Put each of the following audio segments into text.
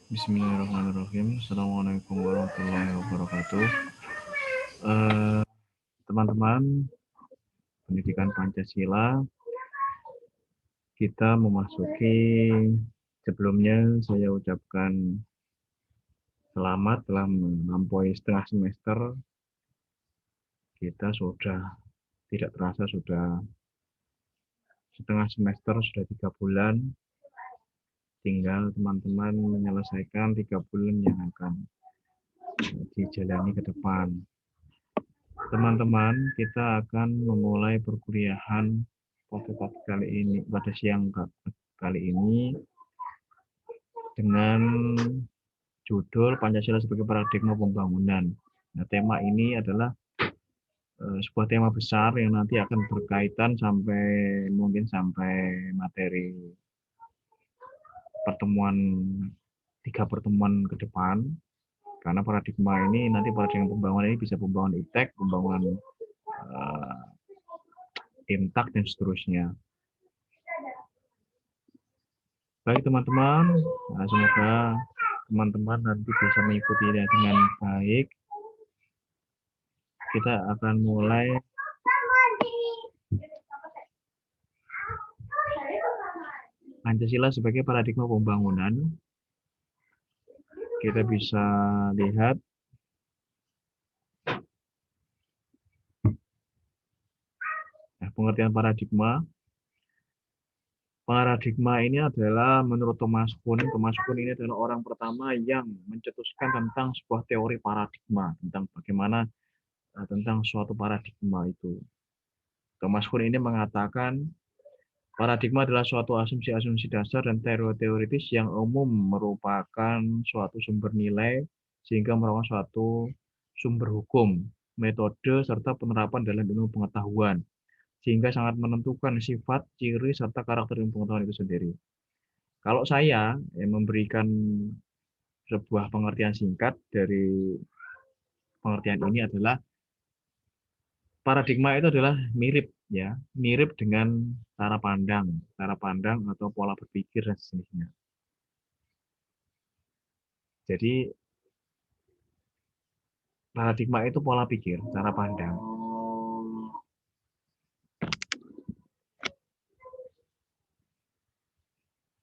Bismillahirrahmanirrahim. Assalamualaikum warahmatullahi wabarakatuh. Eh, Teman-teman, pendidikan Pancasila, kita memasuki sebelumnya saya ucapkan selamat telah melampaui setengah semester. Kita sudah tidak terasa sudah setengah semester, sudah 3 bulan. Tinggal teman-teman menyelesaikan 3 bulan yang akan dijalani ke depan. Teman-teman, kita akan memulai perkuliahan pada siang kali ini dengan judul Pancasila sebagai Paradigma Pembangunan. Nah, tema ini adalah sebuah tema besar yang nanti akan berkaitan sampai materi pertemuan 3 pertemuan ke depan. Karena paradigma pembangunan ini bisa pembangunan iptek, pembangunan imtak dan seterusnya. Baik teman-teman, semoga teman-teman nanti bisa mengikutinya dengan baik. Kita akan mulai Pancasila sebagai paradigma pembangunan. Kita bisa lihat pengertian paradigma. Paradigma ini adalah menurut Thomas Kuhn ini adalah orang pertama yang mencetuskan tentang sebuah teori paradigma, tentang bagaimana tentang suatu paradigma itu. Thomas Kuhn ini mengatakan paradigma adalah suatu asumsi-asumsi dasar dan teori teoritis yang umum merupakan suatu sumber nilai sehingga merupakan suatu sumber hukum, metode, serta penerapan dalam ilmu pengetahuan, sehingga sangat menentukan sifat, ciri, serta karakter ilmu pengetahuan itu sendiri. Kalau saya memberikan sebuah pengertian singkat dari pengertian ini adalah paradigma itu adalah mirip dengan cara pandang atau pola berpikir dan sejenisnya. Jadi paradigma itu pola pikir, cara pandang.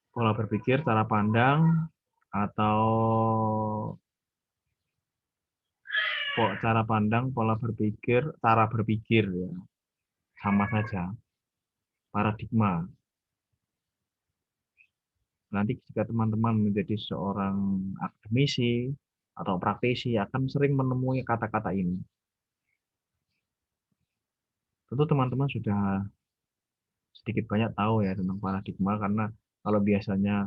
Pola berpikir, cara pandang, atau cara pandang, pola berpikir, cara berpikir ya. Sama saja. Paradigma. Nanti jika teman-teman menjadi seorang akademisi atau praktisi akan sering menemui kata-kata ini. Tentu teman-teman sudah sedikit banyak tahu ya tentang paradigma karena kalau biasanya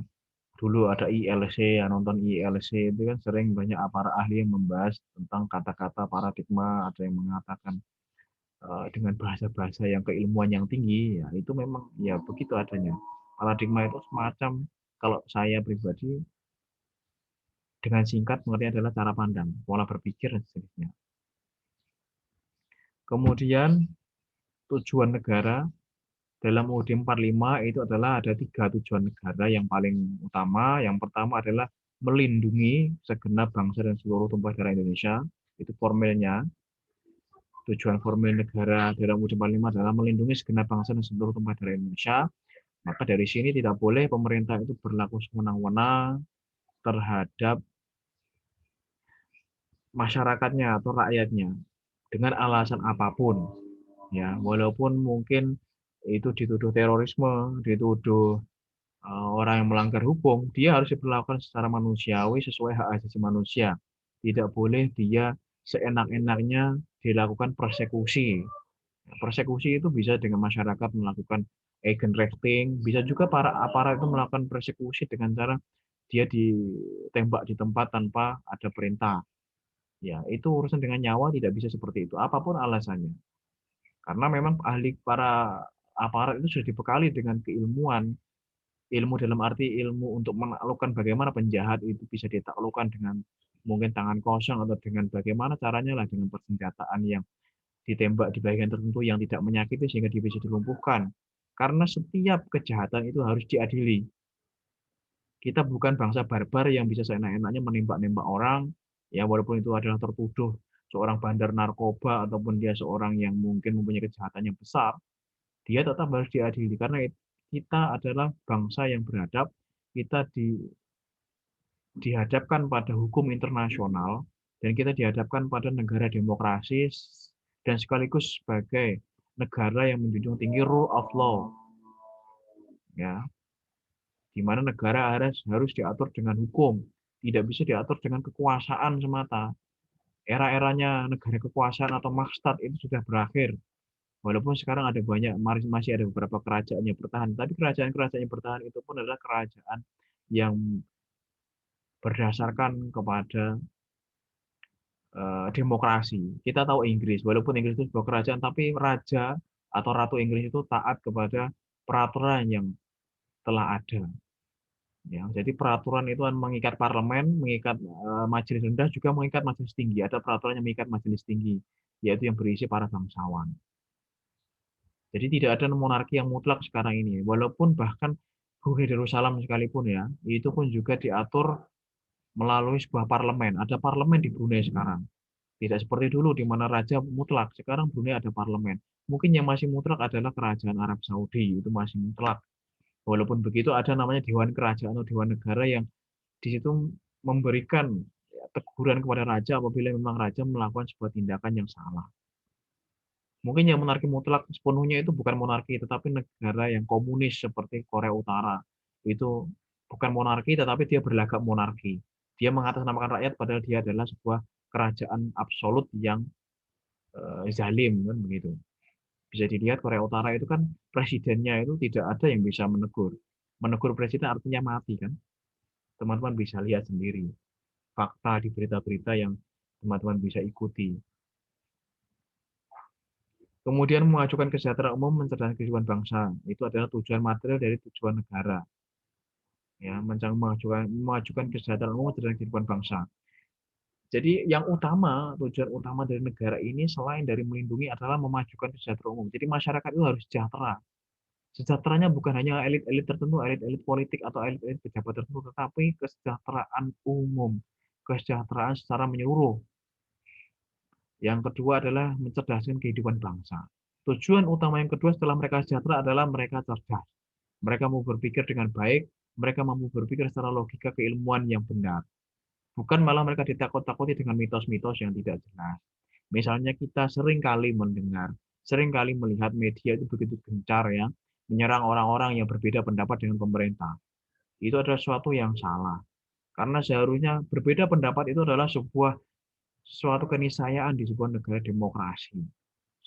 dulu ada ILC, ya nonton ILC itu kan sering banyak para ahli yang membahas tentang kata-kata paradigma, ada yang mengatakan dengan bahasa-bahasa yang keilmuan yang tinggi, ya itu memang ya begitu adanya. Paradigma itu semacam, kalau saya pribadi, dengan singkat mengerti adalah cara pandang, pola berpikir, dan seterusnya. Kemudian tujuan negara dalam UUD 45 itu adalah ada 3 tujuan negara yang paling utama. Yang pertama adalah melindungi segenap bangsa dan seluruh tumpah darah Indonesia. Itu formilnya. Tujuan formil negara dalam UUD 45 adalah melindungi segenap bangsa dan seluruh tumpah darah Indonesia. Maka dari sini tidak boleh pemerintah itu berlaku sewenang-wenang terhadap masyarakatnya atau rakyatnya dengan alasan apapun. Ya, walaupun mungkin itu dituduh terorisme, dituduh orang yang melanggar hukum, dia harus diperlakukan secara manusiawi sesuai hak asasi manusia. Tidak boleh dia seenak-enaknya dilakukan persekusi. Persekusi itu bisa dengan masyarakat melakukan agent rafting, bisa juga para aparat itu melakukan persekusi dengan cara dia ditembak di tempat tanpa ada perintah. Ya, itu urusan dengan nyawa tidak bisa seperti itu, apapun alasannya. Karena memang para aparat itu sudah dibekali dengan keilmuan, ilmu dalam arti ilmu untuk menaklukkan bagaimana penjahat itu bisa ditaklukkan dengan mungkin tangan kosong atau dengan bagaimana caranya lah dengan persenjataan yang ditembak di bagian tertentu yang tidak menyakiti sehingga dia bisa dilumpuhkan. Karena setiap kejahatan itu harus diadili. Kita bukan bangsa barbar yang bisa seenak-enaknya menembak-nembak orang, ya walaupun itu adalah tertuduh seorang bandar narkoba ataupun dia seorang yang mungkin mempunyai kejahatan yang besar, dia tetap harus diadili karena kita adalah bangsa yang beradab, kita dihadapkan pada hukum internasional dan kita dihadapkan pada negara demokrasi dan sekaligus sebagai negara yang menjunjung tinggi rule of law, ya, di mana negara harus diatur dengan hukum, tidak bisa diatur dengan kekuasaan semata. Era-eranya negara kekuasaan atau maksat itu sudah berakhir. Walaupun sekarang ada banyak, masih ada beberapa kerajaan yang bertahan, tapi kerajaan-kerajaan yang bertahan itu pun adalah kerajaan yang berdasarkan kepada demokrasi. Kita tahu Inggris, walaupun Inggris itu sebuah kerajaan, tapi raja atau ratu Inggris itu taat kepada peraturan yang telah ada. Ya, jadi peraturan itu kan mengikat parlemen, mengikat majelis rendah, juga mengikat majelis tinggi. Ada peraturan yang mengikat majelis tinggi, yaitu yang berisi para bangsawan. Jadi tidak ada monarki yang mutlak sekarang ini. Walaupun bahkan Brunei Darussalam sekalipun ya, itu pun juga diatur melalui sebuah parlemen. Ada parlemen di Brunei sekarang. Tidak seperti dulu di mana raja mutlak. Sekarang Brunei ada parlemen. Mungkin yang masih mutlak adalah kerajaan Arab Saudi, itu masih mutlak. Walaupun begitu ada namanya Dewan Kerajaan atau Dewan Negara yang di situ memberikan ya, teguran kepada raja apabila memang raja melakukan sebuah tindakan yang salah. Mungkin yang monarki mutlak sepenuhnya itu bukan monarki, tetapi negara yang komunis seperti Korea Utara. Itu bukan monarki, tetapi dia berlagak monarki. Dia mengatasnamakan rakyat, padahal dia adalah sebuah kerajaan absolut yang zalim, kan begitu. Bisa dilihat Korea Utara itu kan presidennya itu tidak ada yang bisa menegur. Menegur presiden artinya mati kan. Teman-teman bisa lihat sendiri. Fakta di berita-berita yang teman-teman bisa ikuti. Kemudian mengajukan kesejahteraan umum, mencerdaskan kehidupan bangsa. Itu adalah tujuan material dari tujuan negara. Ya, mengajukan kesejahteraan umum, mencerdaskan kehidupan bangsa. Jadi yang utama, tujuan utama dari negara ini selain dari melindungi adalah memajukan kesejahteraan umum. Jadi masyarakat itu harus sejahtera. Sejahteranya bukan hanya elit-elit tertentu, elit-elit politik atau elit-elit pejabat tertentu, tetapi kesejahteraan umum, kesejahteraan secara menyeluruh. Yang kedua adalah mencerdaskan kehidupan bangsa. Tujuan utama yang kedua setelah mereka sejahtera adalah mereka cerdas. Mereka mau berpikir dengan baik, mereka mampu berpikir secara logika keilmuan yang benar. Bukan malah mereka ditakut-takuti dengan mitos-mitos yang tidak jelas. Misalnya kita sering kali mendengar, sering kali melihat media itu begitu gencar ya, menyerang orang-orang yang berbeda pendapat dengan pemerintah. Itu adalah sesuatu yang salah. Karena seharusnya berbeda pendapat itu adalah suatu keniscayaan di sebuah negara demokrasi.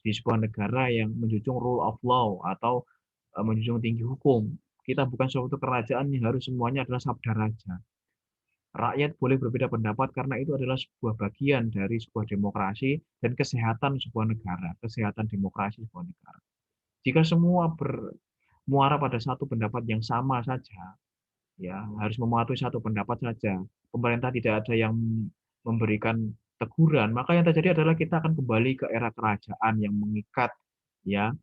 Di sebuah negara yang menjunjung rule of law atau menjunjung tinggi hukum. Kita bukan suatu kerajaan yang harus semuanya adalah sabda raja. Rakyat boleh berbeda pendapat karena itu adalah sebuah bagian dari sebuah demokrasi dan kesehatan sebuah negara, kesehatan demokrasi sebuah negara. Jika semua bermuara pada satu pendapat yang sama saja, ya harus mematuhi satu pendapat saja, pemerintah tidak ada yang memberikan teguran, maka yang terjadi adalah kita akan kembali ke era kerajaan yang mengikat, ya.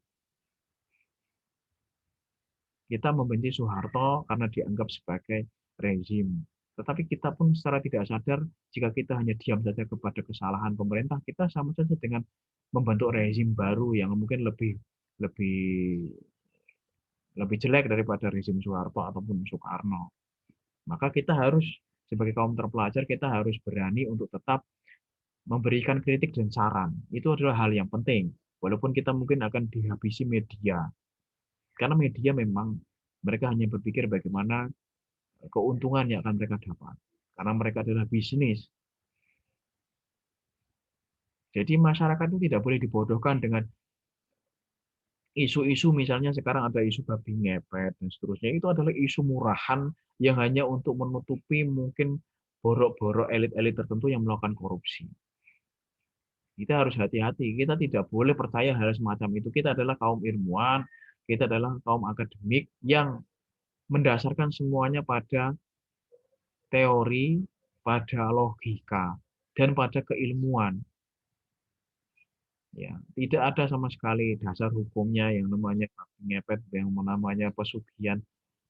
Kita membenci Soeharto karena dianggap sebagai rezim. Tetapi kita pun secara tidak sadar, jika kita hanya diam saja kepada kesalahan pemerintah, kita sama saja dengan membentuk rezim baru yang mungkin lebih lebih lebih jelek daripada rezim Soeharto ataupun Soekarno. Maka kita harus sebagai kaum terpelajar kita harus berani untuk tetap memberikan kritik dan saran. Itu adalah hal yang penting. Walaupun kita mungkin akan dihabisi media. Karena media memang mereka hanya berpikir bagaimana keuntungan yang akan mereka dapat. Karena mereka adalah bisnis. Jadi masyarakat itu tidak boleh dibodohkan dengan isu-isu, misalnya sekarang ada isu babi ngepet dan seterusnya. Itu adalah isu murahan yang hanya untuk menutupi mungkin borok-borok elit-elit tertentu yang melakukan korupsi. Kita harus hati-hati. Kita tidak boleh percaya hal semacam itu. Kita adalah kaum ilmuwan, kita adalah kaum akademik yang mendasarkan semuanya pada teori, pada logika, dan pada keilmuan. Ya, tidak ada sama sekali dasar hukumnya yang namanya babi ngepet, yang namanya pesugihan.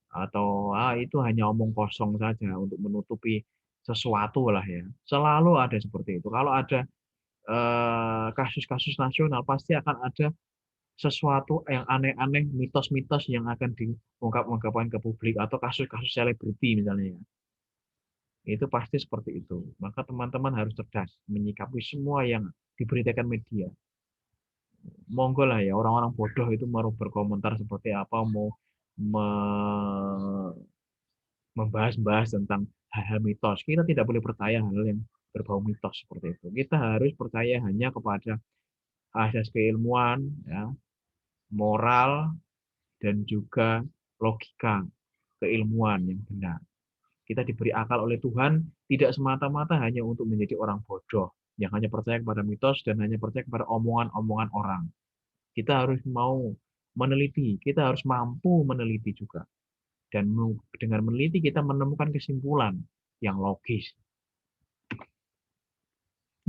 atau itu hanya omong kosong saja untuk menutupi sesuatu lah ya. Selalu ada seperti itu. Kalau ada kasus-kasus nasional pasti akan ada sesuatu yang aneh-aneh, mitos-mitos yang akan diungkap-ungkapkan ke publik atau kasus-kasus selebriti misalnya ya. Itu pasti seperti itu. Maka teman-teman harus cerdas menyikapi semua yang diberitakan media. Monggo lah ya, orang-orang bodoh itu mau berkomentar seperti apa, mau membahas-bahas tentang hal-hal mitos. Kita tidak boleh percaya hal yang berbau mitos seperti itu. Kita harus percaya hanya kepada asas keilmuan, ya, moral, dan juga logika keilmuan yang benar. Kita diberi akal oleh Tuhan tidak semata-mata hanya untuk menjadi orang bodoh yang hanya percaya kepada mitos dan hanya percaya kepada omongan-omongan orang. Kita harus mau meneliti, kita harus mampu meneliti juga. Dan dengan meneliti kita menemukan kesimpulan yang logis.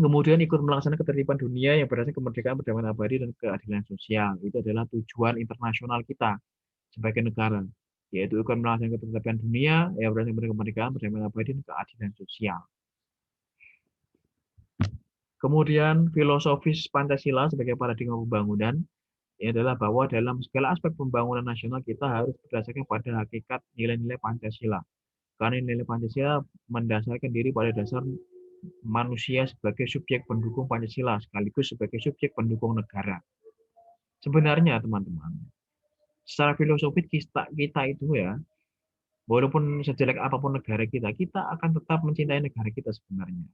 Kemudian ikut melaksanakan ketertiban dunia yang berdasarkan kemerdekaan, perdamaian abadi, dan keadilan sosial. Itu adalah tujuan internasional kita sebagai negara, yaitu ikut melaksanakan ketertiban dunia yang berdasarkan kemerdekaan, perdamaian abadi, dan keadilan sosial. Kemudian filosofis Pancasila sebagai paradigma pembangunan ini adalah bahwa dalam segala aspek pembangunan nasional kita harus berdasarkan pada hakikat nilai-nilai Pancasila. Karena nilai Pancasila mendasarkan diri pada dasar manusia sebagai subjek pendukung Pancasila sekaligus sebagai subjek pendukung negara. Sebenarnya teman-teman, secara filosofis kita itu ya, walaupun sejelek apapun negara kita akan tetap mencintai negara kita sebenarnya.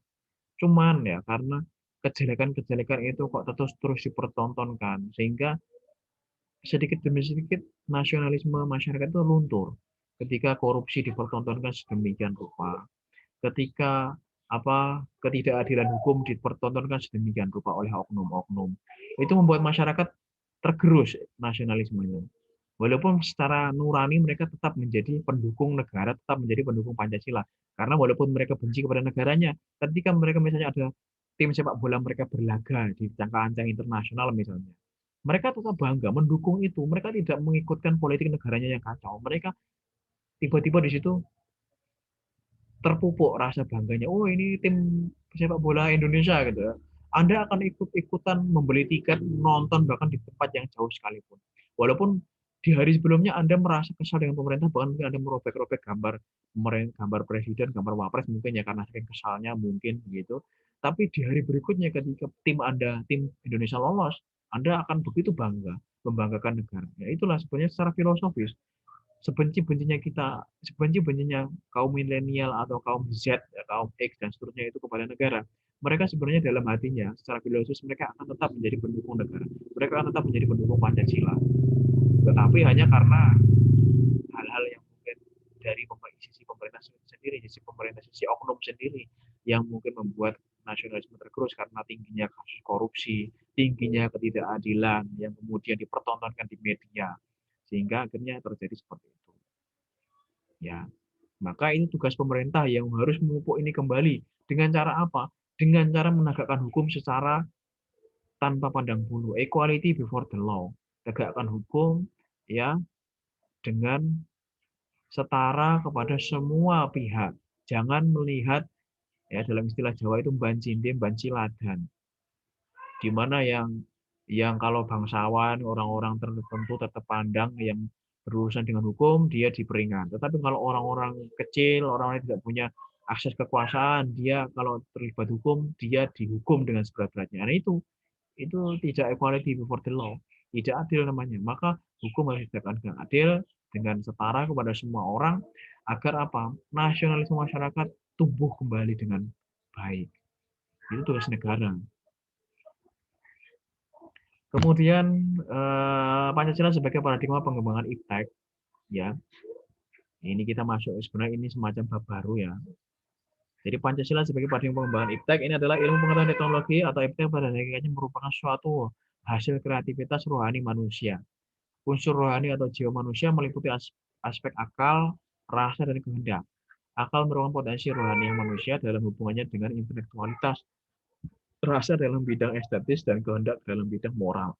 Cuman ya karena kejelekan-kejelekan itu kok terus dipertontonkan sehingga sedikit demi sedikit nasionalisme masyarakat itu luntur ketika korupsi dipertontonkan sedemikian rupa, ketika ketidakadilan hukum dipertontonkan sedemikian rupa oleh oknum-oknum. Itu membuat masyarakat tergerus nasionalismenya. Walaupun secara nurani mereka tetap menjadi pendukung negara, tetap menjadi pendukung Pancasila. Karena walaupun mereka benci kepada negaranya, ketika mereka misalnya ada tim sepak bola mereka berlaga di kancah internasional misalnya, mereka tetap bangga mendukung itu. Mereka tidak mengikutkan politik negaranya yang kacau. Mereka tiba-tiba di situ terpupuk rasa bangganya. Oh, ini tim sepak bola Indonesia gitu ya. Anda akan ikut-ikutan membeli tiket, nonton bahkan di tempat yang jauh sekalipun. Walaupun di hari sebelumnya Anda merasa kesal dengan pemerintah, bahkan mungkin Anda merobek-robek gambar presiden, gambar wapres mungkin ya karena saking kesalnya mungkin begitu. Tapi di hari berikutnya ketika tim Indonesia lolos, Anda akan begitu bangga membanggakan negara. Ya itulah sebenarnya secara filosofis sebenci-bencinya kita, sebenci-bencinya kaum milenial atau kaum Z, ya, kaum X dan seterusnya itu kepada negara, mereka sebenarnya dalam hatinya secara filosofis mereka akan tetap menjadi pendukung negara, mereka akan tetap menjadi pendukung Pancasila, tetapi hanya karena hal-hal yang mungkin dari sisi pemerintah sendiri, sisi oknum sendiri yang mungkin membuat nasionalisme tergerus karena tingginya kasus korupsi, tingginya ketidakadilan yang kemudian dipertontonkan di media, sehingga akhirnya terjadi seperti itu. Ya, maka ini tugas pemerintah yang harus memupuk ini kembali. Dengan cara apa? Dengan cara menegakkan hukum secara tanpa pandang bulu. Equality before the law. Tegakkan hukum ya dengan setara kepada semua pihak. Jangan melihat ya dalam istilah Jawa itu bancindim, banciladan. Di mana yang kalau bangsawan, orang-orang tertentu tetap pandang yang berurusan dengan hukum, dia diperingat. Tetapi kalau orang-orang kecil, orang yang tidak punya akses kekuasaan, dia kalau terlibat hukum, dia dihukum dengan seberat-beratnya. Nah, itu tidak equality before the law, tidak adil namanya. Maka hukum harus ditegakkan dengan adil, dengan setara kepada semua orang, agar apa? Nasionalisme masyarakat tumbuh kembali dengan baik. Itu tugas negara. Kemudian Pancasila sebagai paradigma pengembangan iptek, ya. Ini kita masuk sebenarnya ini semacam bab baru ya. Jadi Pancasila sebagai paradigma pengembangan iptek ini adalah ilmu pengetahuan teknologi atau iptek pada hakikatnya merupakan suatu hasil kreativitas rohani manusia. Unsur rohani atau jiwa manusia meliputi aspek akal, rasa, dan kehendak. Akal merupakan potensi rohani manusia dalam hubungannya dengan intelektualitas, rasa dalam bidang estetis, dan kehendak dalam bidang moral,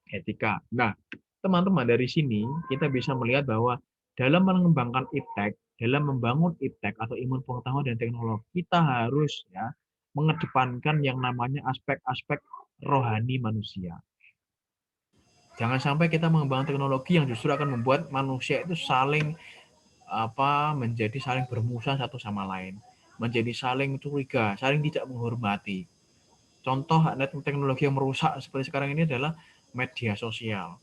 etika. Nah, teman-teman dari sini kita bisa melihat bahwa dalam mengembangkan iptek, dalam membangun iptek atau ilmu pengetahuan dan teknologi, kita harus ya mengedepankan yang namanya aspek-aspek rohani manusia. Jangan sampai kita mengembangkan teknologi yang justru akan membuat manusia itu saling menjadi saling bermusuhan satu sama lain, menjadi saling curiga, saling tidak menghormati. Contoh teknologi yang merusak seperti sekarang ini adalah media sosial.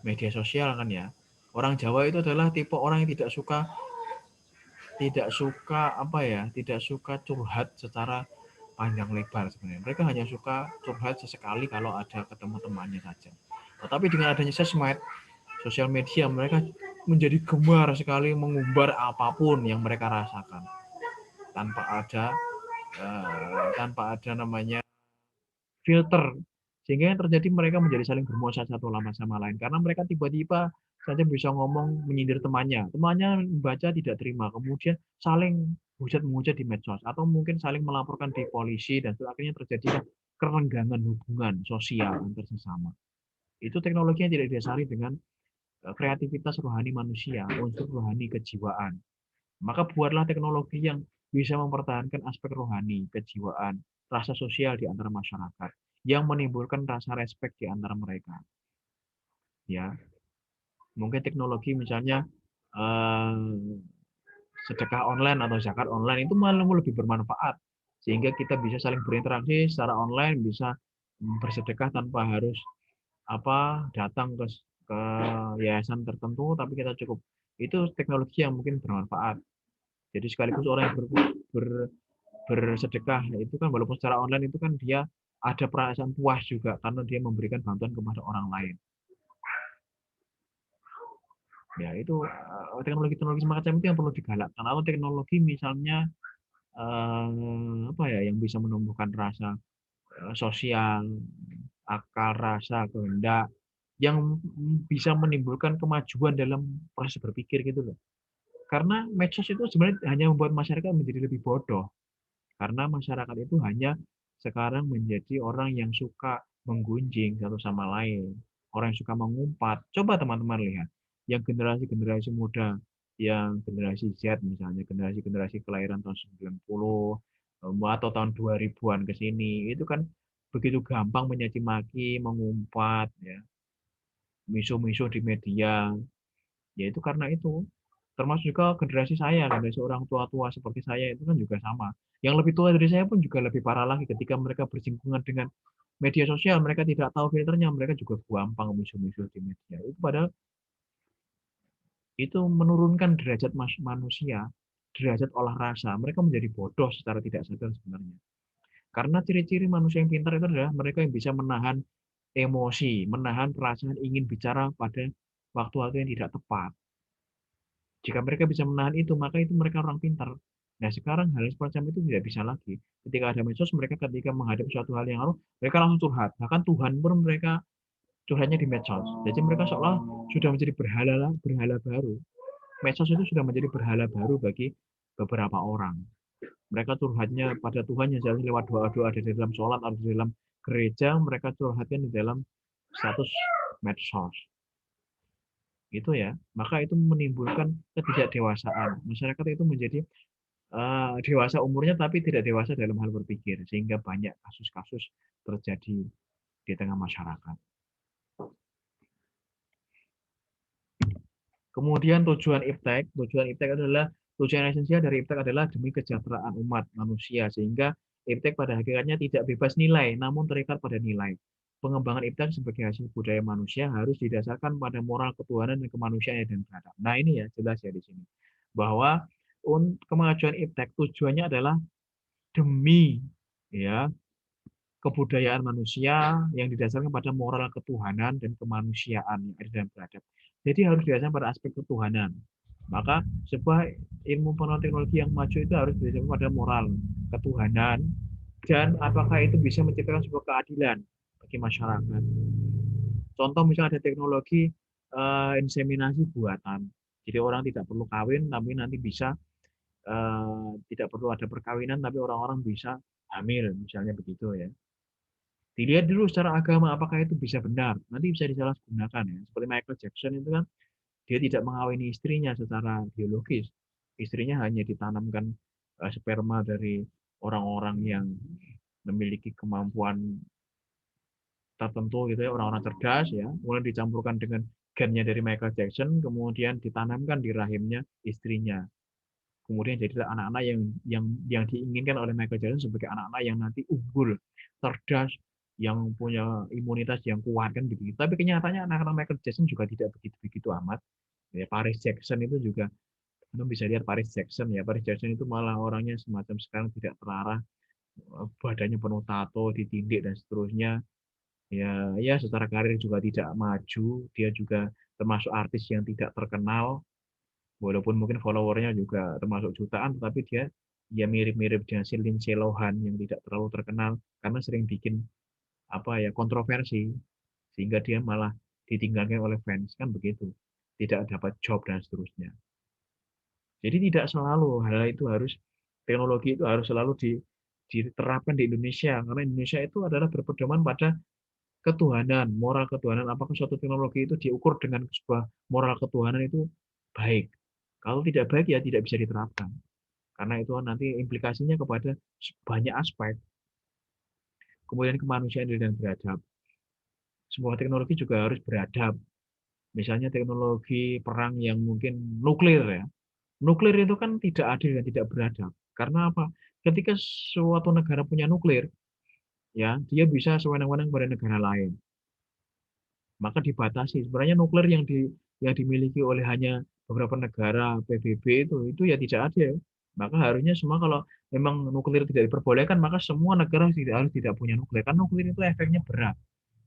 Media sosial kan ya. Orang Jawa itu adalah tipe orang yang tidak suka curhat secara panjang lebar sebenarnya. Mereka hanya suka curhat sesekali kalau ada ketemu temannya saja. Tetapi dengan adanya sosial media, mereka menjadi gemar sekali mengumbar apapun yang mereka rasakan tanpa ada namanya filter, sehingga yang terjadi mereka menjadi saling bermusuhan satu sama lain karena mereka tiba-tiba saja bisa ngomong menyindir temannya membaca tidak terima, kemudian saling hujat-menghujat di medsos atau mungkin saling melaporkan di polisi dan akhirnya terjadi kerenggangan hubungan sosial antar sesama. Itu teknologi yang tidak didasari dengan kreativitas rohani manusia, unsur rohani kejiwaan. Maka buatlah teknologi yang bisa mempertahankan aspek rohani, kejiwaan, rasa sosial di antara masyarakat, yang menimbulkan rasa respek di antara mereka. Ya, mungkin teknologi misalnya eh, sedekah online atau zakat online itu malah lebih bermanfaat, sehingga kita bisa saling berinteraksi secara online, bisa bersedekah tanpa harus datang ke yayasan tertentu, tapi kita cukup itu teknologi yang mungkin bermanfaat. Jadi sekaligus orang yang ber, bersedekah itu kan walaupun secara online itu kan dia ada perasaan puas juga karena dia memberikan bantuan kepada orang lain. Ya itu teknologi-teknologi semacam itu yang perlu digalakkan. Atau teknologi misalnya yang bisa menumbuhkan rasa sosial, akal, rasa, kehendak yang bisa menimbulkan kemajuan dalam proses berpikir gitu loh. Karena medsos itu sebenarnya hanya membuat masyarakat menjadi lebih bodoh. Karena masyarakat itu hanya sekarang menjadi orang yang suka menggunjing satu sama lain, orang yang suka mengumpat. Coba teman-teman lihat, yang generasi-generasi muda, yang generasi Z misalnya, generasi-generasi kelahiran tahun 90 atau tahun 2000-an ke sini, itu kan begitu gampang mencaci maki, mengumpat, ya, misu-misu di media, ya itu karena itu. Termasuk juga generasi saya, generasi orang tua-tua seperti saya itu kan juga sama. Yang lebih tua dari saya pun juga lebih parah lagi ketika mereka bersinggungan dengan media sosial, mereka tidak tahu filternya, mereka juga gampang misu-misu di media. Itu padahal itu menurunkan derajat manusia, derajat olah rasa. Mereka menjadi bodoh secara tidak sadar sebenarnya. Karena ciri-ciri manusia yang pintar itu adalah mereka yang bisa menahan emosi, menahan perasaan ingin bicara pada waktu-waktu yang tidak tepat. Jika mereka bisa menahan itu, maka itu mereka orang pintar. Nah, sekarang hal semacam itu tidak bisa lagi. Ketika ada medsos, mereka ketika menghadapi suatu hal yang harus, mereka langsung curhat. Bahkan Tuhan pun mereka curhatnya di medsos. Jadi mereka seolah sudah menjadi berhala baru. Medsos itu sudah menjadi berhala baru bagi beberapa orang. Mereka curhatnya pada Tuhan yang jelas lewat doa-doa di dalam sholat atau di dalam gereja, mereka curhatkan di dalam status medsos. Itu ya, maka itu menimbulkan ketidakdewasaan. Masyarakat itu menjadi dewasa umurnya tapi tidak dewasa dalam hal berpikir, sehingga banyak kasus-kasus terjadi di tengah masyarakat. Kemudian tujuan iptek adalah tujuan esensial dari iptek adalah demi kesejahteraan umat manusia, sehingga iptek pada hakikatnya tidak bebas nilai, namun terikat pada nilai. Pengembangan iptek sebagai hasil budaya manusia harus didasarkan pada moral ketuhanan dan kemanusiaan dan beradab. Nah ini ya jelas ya di sini bahwa kemajuan iptek tujuannya adalah demi ya kebudayaan manusia yang didasarkan pada moral ketuhanan dan kemanusiaan yang ada dalam beradab. Jadi harus didasarkan pada aspek ketuhanan. Maka sebuah ilmu pengetahuan teknologi yang maju itu harus didasarkan pada moral ketuhanan dan apakah itu bisa menciptakan sebuah keadilan bagi masyarakat. Contoh misalnya ada teknologi inseminasi buatan. Jadi orang tidak perlu kawin tapi nanti bisa tidak perlu ada perkawinan tapi orang-orang bisa hamil misalnya begitu ya. Dilihat dulu secara agama apakah itu bisa benar. Nanti bisa disalahgunakan ya. Seperti Michael Jackson itu kan Dia tidak mengawini istrinya secara biologis. Istrinya hanya ditanamkan sperma dari orang-orang yang memiliki kemampuan tertentu gitu ya, orang-orang cerdas ya, kemudian dicampurkan dengan gennya dari Michael Jackson, kemudian ditanamkan di rahimnya istrinya. Kemudian jadilah anak-anak yang diinginkan oleh Michael Jackson sebagai anak-anak yang nanti unggul, cerdas, yang punya imunitas yang kuat kan begitu. Tapi kenyataannya anak-anak Michael Jackson juga tidak begitu-begitu amat. Ya, Paris Jackson itu juga, Anda bisa lihat Paris Jackson ya. Paris Jackson itu malah orangnya semacam sekarang tidak terarah, badannya penuh tato, ditindik dan seterusnya. Ya secara karir juga tidak maju, dia juga termasuk artis yang tidak terkenal, walaupun mungkin followernya juga termasuk jutaan, tetapi dia ya mirip-mirip dengan si Lindsay Lohan yang tidak terlalu terkenal karena sering bikin apa ya kontroversi sehingga dia malah ditinggalkan oleh fans kan begitu, tidak dapat job dan seterusnya. Jadi tidak selalu hal itu harus teknologi itu harus selalu diterapkan di Indonesia karena Indonesia itu adalah berpedoman pada ketuhanan, moral ketuhanan. Apakah suatu teknologi itu diukur dengan sebuah moral ketuhanan itu baik? Kalau tidak baik ya tidak bisa diterapkan. Karena itu nanti implikasinya kepada banyak aspek. Kemudian kemanusiaan dan beradab. Semua teknologi juga harus beradab. Misalnya teknologi perang yang mungkin nuklir ya. Nuklir itu kan tidak adil dan tidak beradab. Karena apa? Ketika suatu negara punya nuklir, ya dia bisa sewenang-wenang pada negara lain. Maka dibatasi. Sebenarnya nuklir yang dimiliki oleh hanya beberapa negara PBB itu ya tidak adil. Maka harusnya semua kalau memang nuklir tidak diperbolehkan, maka semua negara harus tidak punya nuklir. Karena nuklir itu efeknya berat.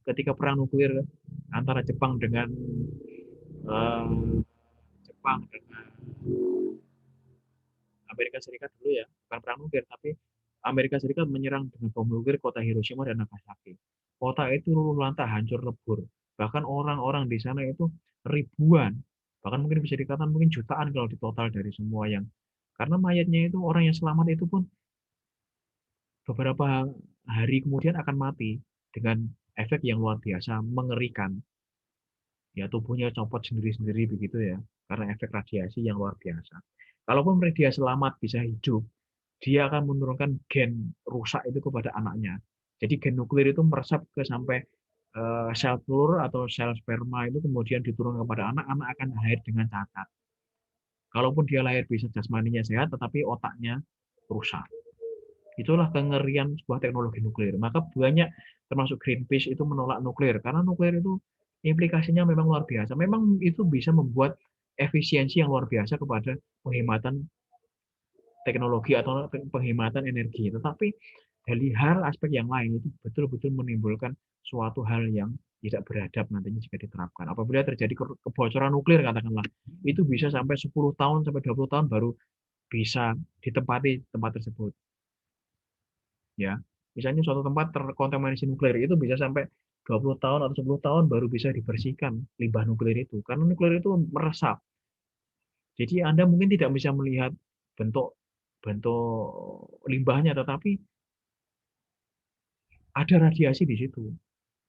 Ketika perang nuklir antara Jepang dengan eh, Jepang dengan Amerika Serikat dulu ya, bukan perang nuklir, tapi Amerika Serikat menyerang dengan bom nuklir kota Hiroshima dan Nagasaki. Kota itu luluh lantah, hancur lebur. Bahkan orang-orang di sana itu ribuan, bahkan mungkin bisa dikatakan mungkin jutaan kalau ditotal dari semua yang, karena mayatnya itu orang yang selamat itu pun beberapa hari kemudian akan mati dengan efek yang luar biasa, mengerikan. Ya tubuhnya copot sendiri-sendiri begitu ya, karena efek radiasi yang luar biasa. Kalaupun dia selamat bisa hidup, dia akan menurunkan gen rusak itu kepada anaknya. Jadi gen nuklir itu meresap ke sampai sel telur atau sel sperma itu kemudian diturunkan kepada anak, anak akan lahir dengan cacat. Kalaupun dia lahir bisa jasmaninya sehat, tetapi otaknya rusak. Itulah kengerian sebuah teknologi nuklir. Maka banyak termasuk Greenpeace itu menolak nuklir karena nuklir itu implikasinya memang luar biasa. Memang itu bisa membuat efisiensi yang luar biasa kepada penghematan teknologi atau penghematan energi. Tetapi dari hal aspek yang lain itu betul-betul menimbulkan suatu hal yang tidak beradab nantinya jika diterapkan. Apabila terjadi kebocoran nuklir katakanlah, itu bisa sampai 10 tahun sampai 20 tahun baru bisa ditempati tempat tersebut. Ya, misalnya suatu tempat terkontaminasi nuklir itu bisa sampai 20 tahun atau 10 tahun baru bisa dibersihkan limbah nuklir itu. Karena nuklir itu meresap. Jadi Anda mungkin tidak bisa melihat bentuk bentuk limbahnya, tetapi ada radiasi di situ.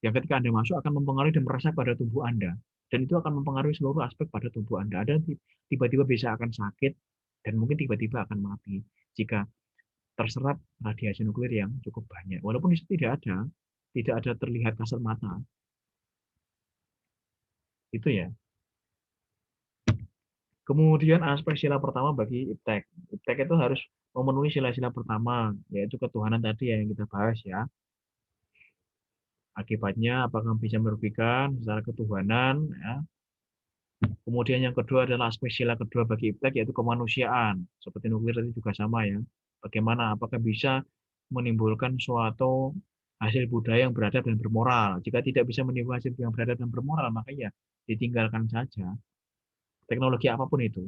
Yang ketika Anda masuk akan mempengaruhi dan meresap pada tubuh Anda. Dan itu akan mempengaruhi seluruh aspek pada tubuh Anda. Anda tiba-tiba bisa akan sakit dan mungkin tiba-tiba akan mati jika terserap radiasi nuklir yang cukup banyak. Walaupun itu tidak ada terlihat kasat mata. Itu ya. Kemudian aspek sila pertama bagi iptek. Iptek itu harus memenuhi sila-sila pertama, yaitu ketuhanan tadi yang kita bahas ya. Akibatnya apakah bisa merugikan secara ketuhanan ya. Kemudian yang kedua adalah aspek sila kedua bagi iptek yaitu kemanusiaan. Seperti nuklir tadi juga sama ya. Bagaimana apakah bisa menimbulkan suatu hasil budaya yang beradab dan bermoral. Jika tidak bisa menimbulkan hasil yang beradab dan bermoral, maka ya ditinggalkan saja. Teknologi apapun itu.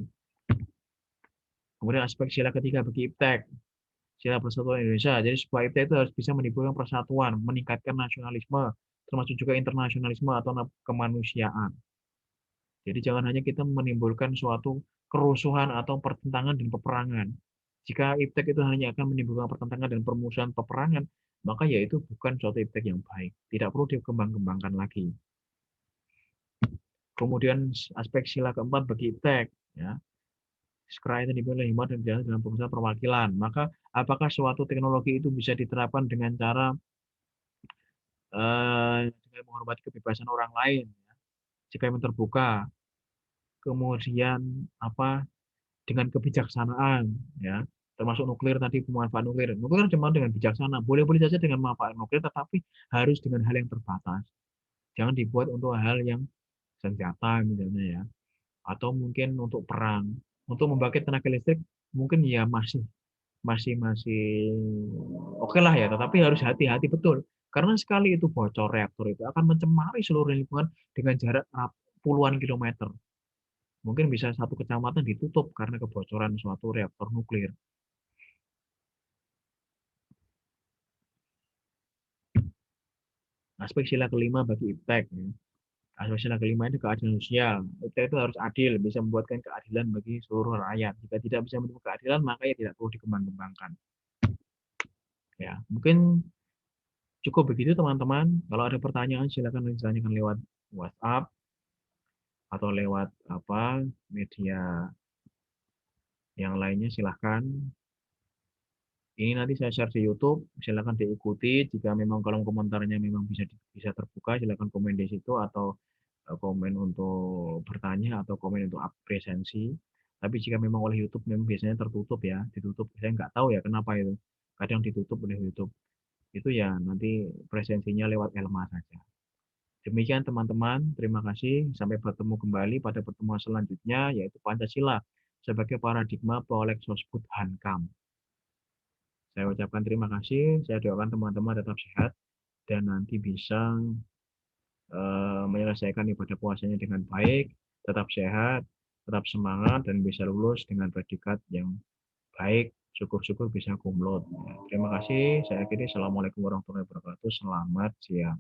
Kemudian aspek sila ketiga bagi iptek. Sila Persatuan Indonesia. Jadi sebuah iptek itu harus bisa menimbulkan persatuan, meningkatkan nasionalisme, termasuk juga internasionalisme atau kemanusiaan. Jadi jangan hanya kita menimbulkan suatu kerusuhan atau pertentangan dan peperangan. Jika iptek itu hanya akan menimbulkan pertentangan dan permusuhan peperangan, maka ya itu bukan suatu iptek yang baik. Tidak perlu dikembang-kembangkan lagi. Kemudian aspek sila keempat bagi iptek, ya. Skra itu dipilih himmat dan berjalan dalam pengusaha perwakilan. Maka apakah suatu teknologi itu bisa diterapkan dengan cara dengan menghormati kebebasan orang lain, ya, jika memang terbuka, kemudian apa dengan kebijaksanaan, ya, termasuk nuklir tadi pemanfaat nuklir. Nuklir cuma dengan bijaksana, boleh-boleh saja dengan manfaat nuklir, tetapi harus dengan hal yang terbatas. Jangan dibuat untuk hal yang senjata misalnya ya, atau mungkin untuk perang, untuk membangkit tenaga listrik mungkin ya masih masih masih oke lah ya, tetapi harus hati-hati betul. Karena sekali itu bocor reaktor itu akan mencemari seluruh lingkungan dengan jarak puluhan kilometer. Mungkin bisa satu kecamatan ditutup karena kebocoran suatu reaktor nuklir. Aspek sila kelima bagi iptek. Ya. Aspek sila kelima ini keadilan sosial. Iptek itu harus adil, bisa membuatkan keadilan bagi seluruh rakyat. Jika tidak bisa menemukan keadilan, maka ya tidak perlu dikembang-kembangkan. Ya, mungkin cukup begitu teman-teman. Kalau ada pertanyaan silakan ditanyakan lewat WhatsApp atau lewat apa media yang lainnya silahkan. Ini nanti saya share di YouTube, silakan diikuti. Jika memang kolom komentarnya memang bisa terbuka, silakan komen di situ atau komen untuk bertanya atau komen untuk apresiasi. Tapi jika memang oleh YouTube memang biasanya tertutup ya, ditutup. Saya nggak tahu ya kenapa itu. Kadang ditutup oleh YouTube. Itu ya nanti presensinya lewat Elma saja. Demikian teman-teman, terima kasih. Sampai bertemu kembali pada pertemuan selanjutnya, yaitu Pancasila sebagai paradigma Polek Sosbud Hankam. Saya ucapkan terima kasih, saya doakan teman-teman tetap sehat dan nanti bisa menyelesaikan ibadah puasanya dengan baik, tetap sehat, tetap semangat, dan bisa lulus dengan predikat yang baik, syukur-syukur bisa kumlot. Terima kasih, saya akhiri. Assalamualaikum warahmatullahi wabarakatuh, selamat siang.